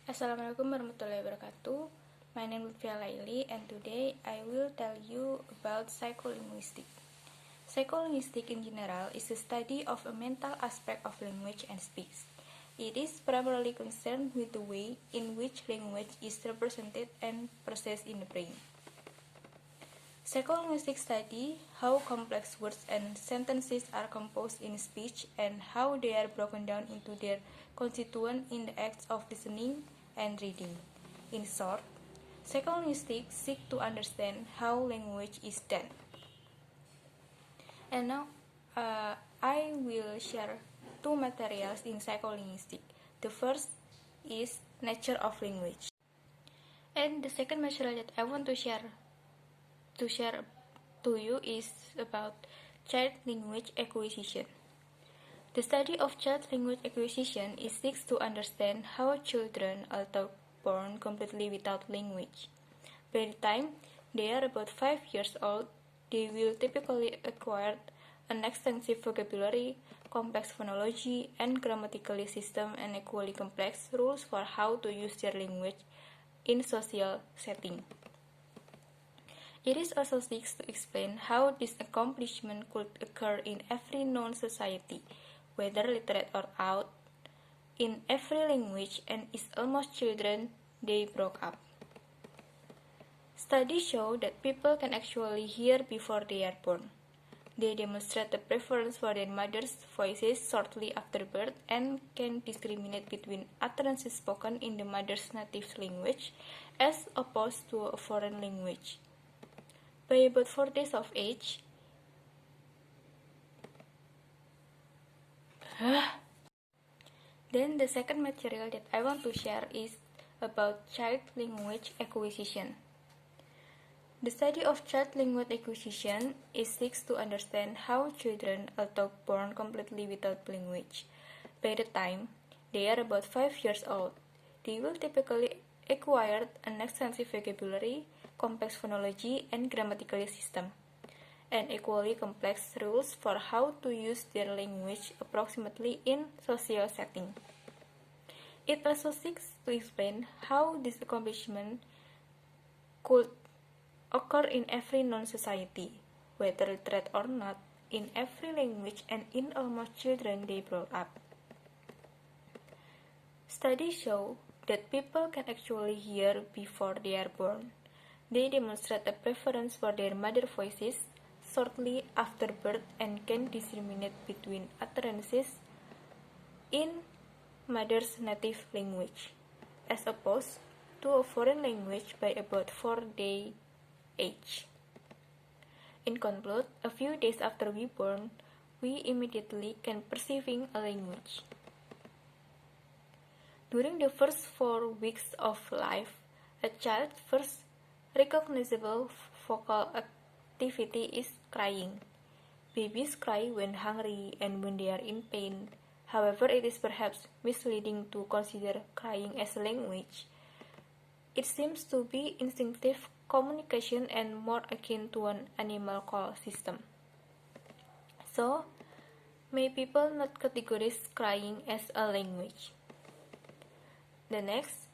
Assalamualaikum warahmatullahi wabarakatuh. My name is Luthfia Laily, and today I will tell you about psycholinguistics. Psycholinguistics in general is the study of a mental aspect of language and speech. It is primarily concerned with the way in which language is represented and processed in the brain. Psycholinguistics study how complex words and sentences are composed in speech and how they are broken down into their constituents in the acts of listening and reading. In short, psycholinguistics seek to understand how language is done. And now, I will share two materials in psycholinguistics. The first is nature of language, and the second material that I want to share to you is about child language acquisition. The study of child language acquisition is seeks to understand how children, although born completely without language, by the time they are about 5 years old, they will typically acquire an extensive vocabulary, complex phonology, and grammatical system, and equally complex rules for how to use their language in social setting. It is also seeks to explain how this accomplishment could occur in every known society, whether literate or out, in every language, and is almost children they broke up. Studies show that people can actually hear before they are born. They demonstrate the preference for their mother's voices shortly after birth and can discriminate between utterances spoken in the mother's native language as opposed to a foreign language. By about 4 days of age, Then the second material that I want to share is about child language acquisition. The study of child language acquisition is seeks to understand how children, although born completely without language, by the time they are about 5 years old, they will typically acquire an extensive vocabulary, complex phonology, and grammatical system, and equally complex rules for how to use their language approximately in social setting. It also seeks to explain how this accomplishment could occur in every known society, whether literate or not, in every language, and in almost children they brought up. Studies show that people can actually hear before they are born. They demonstrate a preference for their mother voices shortly after birth and can discriminate between utterances in mother's native language, as opposed to a foreign language by about 4-day age. In conclude, a few days after we born, we immediately can perceiving a language. During the first 4 weeks of life, a child's first recognizable vocal activity is crying. Babies cry when hungry and when they are in pain. However, it is perhaps misleading to consider crying as a language. It seems to be instinctive communication and more akin to an animal call system. So, may people not categorize crying as a language. The next,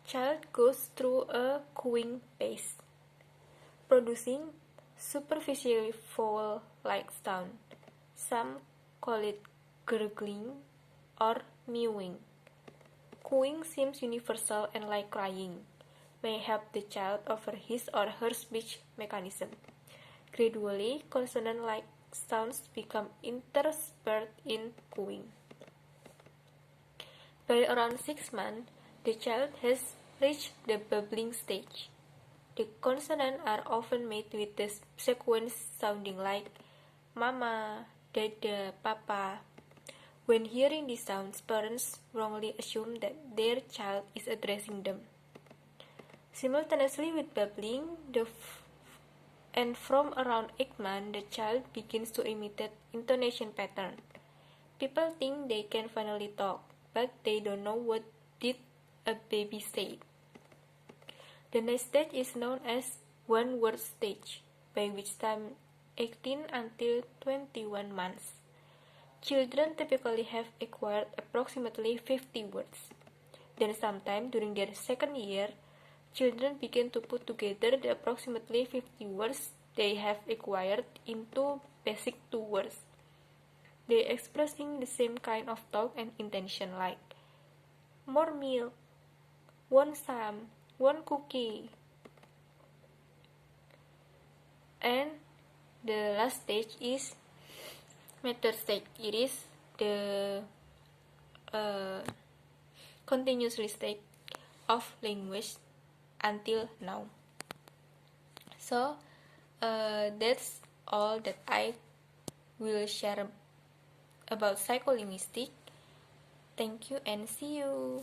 child goes through a cooing phase, producing superficially vowel-like sound. Some call it gurgling or mewing. Cooing seems universal and, like crying, may help the child over his or her speech mechanism. Gradually, consonant-like sounds become interspersed in cooing. By around 6 months, the child has reached the babbling stage. The consonants are often made with the sequence sounding like mama, dada, papa. When hearing these sounds, parents wrongly assume that their child is addressing them. Simultaneously with babbling, and from around 8 months, the child begins to imitate intonation pattern. People think they can finally talk, but they don't know what did a baby say. The next stage is known as one-word stage, by which time 18 until 21 months. Children typically have acquired approximately 50 words. Then sometime during their second year, children begin to put together the approximately 50 words they have acquired into basic 2 words. They expressing the same kind of talk and intention like more milk, one some, one cookie. And the last stage is method stage. It is the continuous stage of language until now. So that's all that I will share about psycholinguistics. Thank you and see you.